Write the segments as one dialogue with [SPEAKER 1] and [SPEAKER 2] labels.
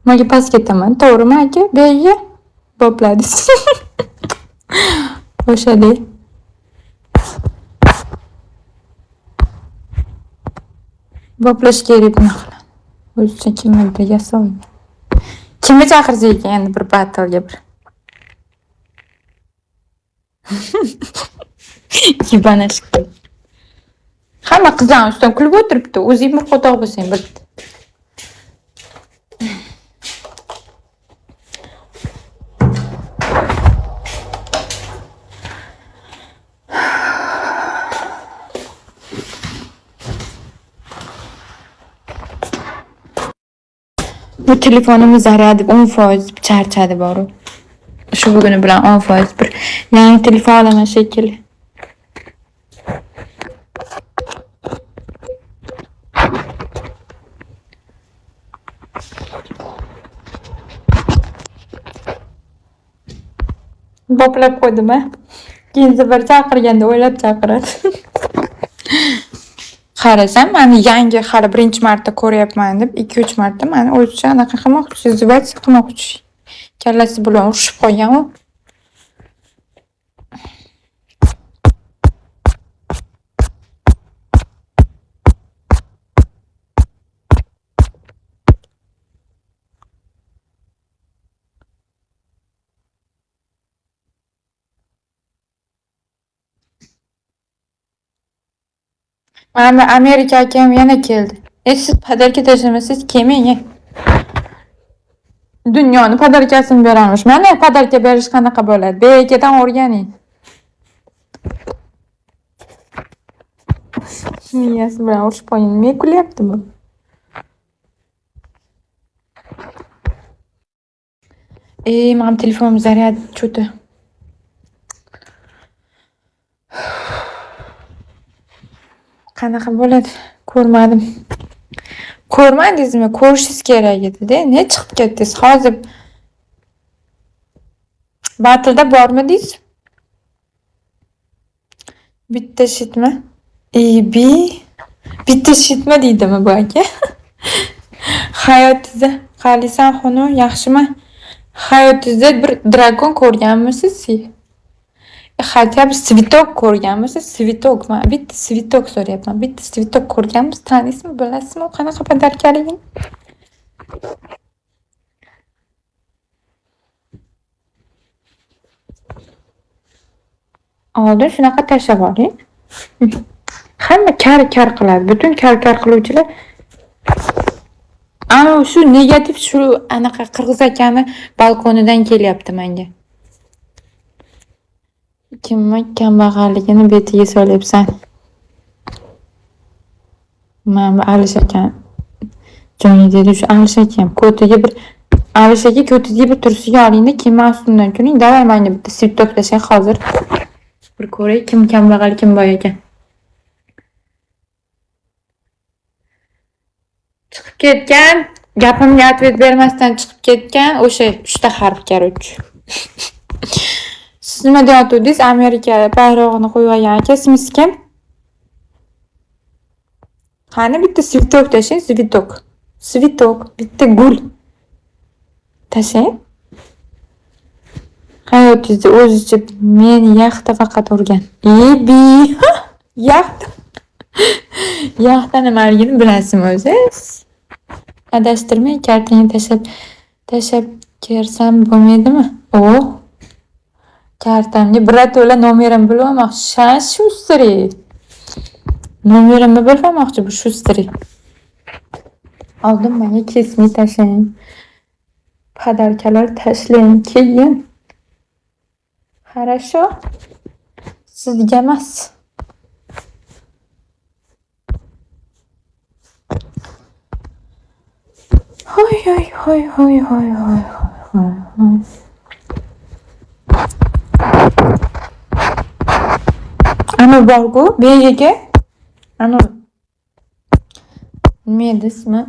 [SPEAKER 1] Manga past ketaman. To'g'rimi aka? Bega bopladingiz. O'shadek. Boplash kerak nima qiladi? O'zicha kimnidir yasolgan. Kimni chaqirsa ekan endi bir batalga bir. Yibanash qilib. Hamma qizlar ustidan kulib o'tiribdi. O'zing bir qo'toq bo'lsang bir. Bu telefonimiz zaryadi 10% charchadi boru. Shu buguni bilan 10% bir yangi telefon olaman shekilli. Boplab qo'ydimi? Keyin bir chaqirganda o'ylab chaqiradi. Qarasam, meni yangi hali birinchi marta ko'ryapman deb 2-3 marta meni o'zicha anaqa qilmoqchi, zivatiya qilmoqchi. Kallasi bilan urishib qo'ygan u. Mana Amerika akam yana keldi. Siz padarka tashlamasangiz kelmang. Dunyoni padarkasini beramiz. Mana padarka berish qanaqa bo'ladi? Bekadan o'rganing. Miyasi bilan urishib qo'ying. Nima kulyapti bu? Mening telefonim zaryad cho'ti. Qanaqa bo'ladi? Ko'rmadim. Ko'rmadingizmi? Ko'rishingiz kerak edi-da. Ne chiqib ketdingiz? Hozir batilda bormidingiz? Bitta shitmi? Bitta shitmi deydimi bu aka? Hayotingizda Xalisan xonu yaxshimi? Hayotingizda bir dragon ko'rganmisiz? Hatto bir svitok ko'rganmisiz? Svitok. Men bitta svitok so'rayapman. Bitta svitok ko'rganmisiz? Taniysizmi? Bilasizmi u qanaqa padarkaligini? Oldin shunaqa tashlab oling. Hamma kar qiladi. Butun kar qiluvchilar ana shu negativ shu anaqa Qirg'iz akani balkonidan kelyapti menga. Kimni kambag'alligini betiga solyapsan? Mana Alish ekan. Jo'ni dedi shu Alish ekan. Ko'tiga bir Alish aka ko'tiga bir tursiga olingda, keyin ustimdan kuning. Davay menga bitta sip to'plashing hozir. Bir ko'ray kim kambag'al, kim boy ekan. Chiqib ketgan, gapimga atvet bermasdan chiqib ketgan o'sha 3 ta harf korоче. Siz nima deyotdingiz? Amerika bayrog'ini qo'yib olgan aka, ismingiz kim? Qani bitta svitok tashing, svitok. Svitok, bitta gul. Tashing. Hayotingizda o'zicha meni yaxta faqat urgan. Yaxta. Yaxta nimaligini bilasizmi o'zingiz? Adashtirmay kartani tashlab kersam bo'lmaydimi? Kartamga birato'la nomerim bilmoqchi. Shustri. Nomerimni bilmoqchi bu Shustri. Oldin menga kesmay tashlang. Padarkalar tashlang, keyin. Хорошо. Sizga emas. Hoy. Ana borgu begiga. Ana nima desmi?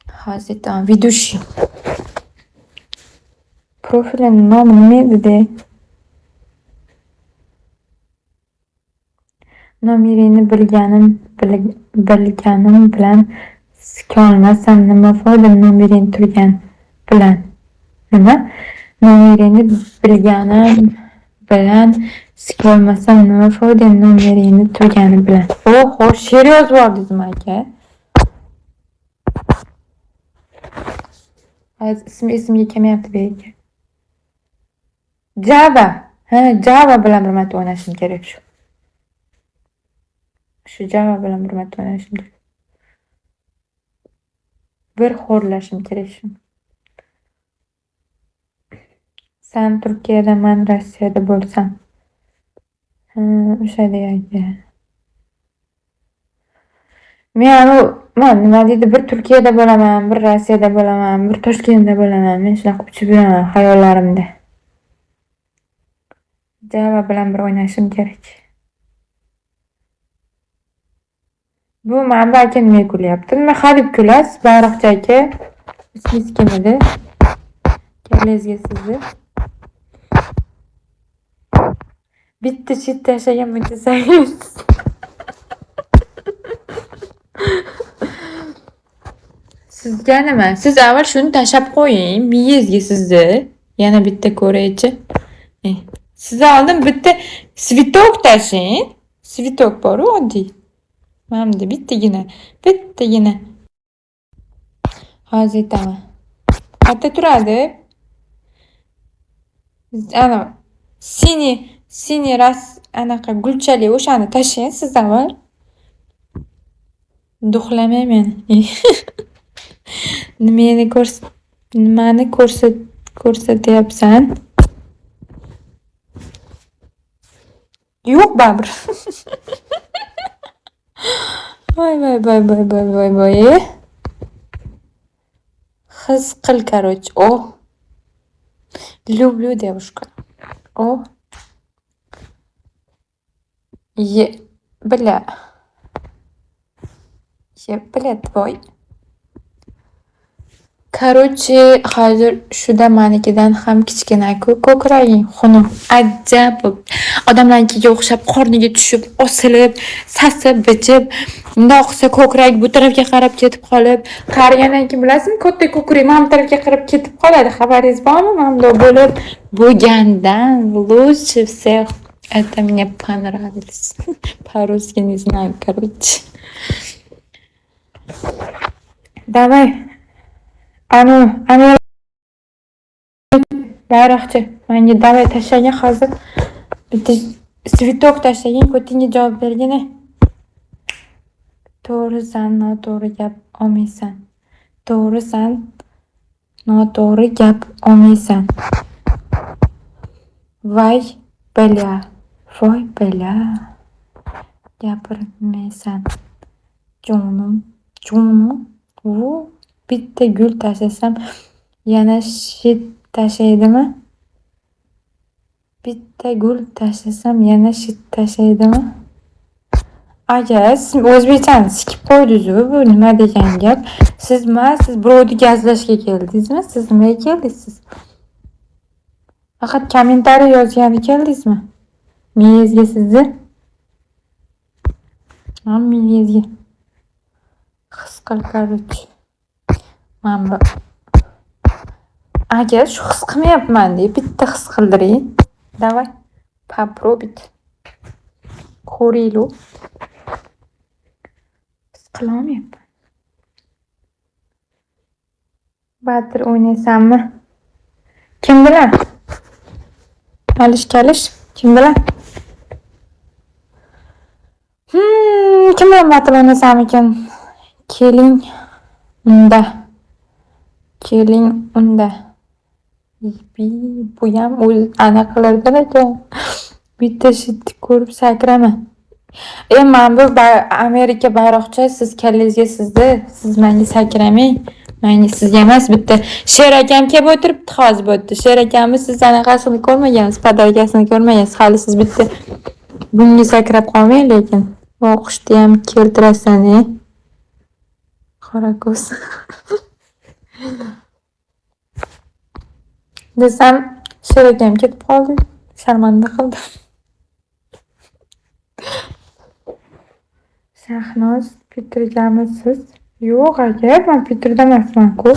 [SPEAKER 1] Hazretan Vidushi. Profilining nomi nima edi? nomeringni bilganim bilan sikolmasam nima foyda nomering turgan bilan. Nima? Nomeringni bilganim bilan sikolmasam nima foyda nomeringni turgani bilan. Oho, she'r yozib yubordingizmi aka? Esimga kelmayapti bu aka. Java. Java bilan bir marta o'ynashim kerak shu. Java bilan bir marta o'ynashim kerak. Bir xo'rlashim kerak shu. Sen Turkiyada, men Rossiyada bo'lsam. O'shada aka. Men nima deydi, bir Turkiyada bo'laman, bir Rossiyada bo'laman, bir Toshkentda bo'laman. Men shunaqa uchib yuraman xayollarimda. Java bilan bir o'ynashim kerak. Bu Mamba aka nima kulyapti? Nima xalib kulasiz, Bayroqchi aka? Ismingiz kim edi? Kellingizga sizni. Bitta chit tashlagan mutasangiz. Sizga nima? Siz avval shuni tashab qo'ying, miyangizga sizni. Yana bitta ko'raychi. Siz oldin bitta svitok tashing. Svitok bor-ku, oddiy. Mana bittagina. Hozir aytaman. Qayerda turadi? Ana sini ras anaqa gulchali o'shani tashing siz avval. Duxlamay meni. Nimani ko'rsatyapsan? Yo'q babir. Voy. His qil, короче. Люблю девушку. Бля, твой. Короче, hozir shuda manikidan ham kichkina-ku, ko'kraging xunuk, ajab odamlarnikiga o'xshab qorniga tushib, osilib, sasib, bichib, bundoq qilsa ko'krak bu tarafga qarab ketib qolib, qarigandan keyin bilasizmi, katta ko'krak mana bu tarafga qarab ketib qoladi. Xabaringiz bormi? Mana bundoq bo'lib bo'lgandan лучше всех это мне понравилось. По-русски не знаю, короче. Давай. Bayroqchi, menga davay tashlagan hozir. Bitta svitok tashlagan, ko'tingga javob bergin. To'g'risan, noto'g'ri gap olmaysan. To'g'risan, noto'g'ri gap olmaysan. Voy bala. Gapirmaysan. Jonim. Bitta gul tashlasam yana shit tashlaydimi? Aka, siz o'zbekchani sikib qo'ydingiz-ku, bu nima degan gap? Siz birovni gazlashga keldingizmi? Siz nimaga keldingiz? Faqat kommentariy yozgani keldingizmi? Miyangizga sizni? Miyangizga. His qil, короче. Mana aka, shu his qilmayapman deb bitta his qildiring. Давай, попробуйте. Ko'ringlar. His qilolmayapman. Batir o'ynaysanmi? Kim bilan? Kalish, kim bilan? Kim bilan batir o'ynasam ekan? Keling unda. Bu ham o'z anaqalardan ekan. Bitta shitni ko'rib sakrama. Men bu Amerika bayroqchi, siz kallangizga sizni, siz menga sakramang. Menga sizga emas, bitta Sher akam kelib o'tiribdi hozir bu yerda. Sher akamni siz anaqasini ko'rmagansiz, podarkasini ko'rmagansiz. Hali siz bitta bunga sakrab qolmang lekin. O'qishni ham keltirasan, qora ko'z. Desam, Sher akam ketib qoldi. Sharmanda qildi. Shahnoz Petrgamisiz? Yo'q aka, men Petrda emasman-ku.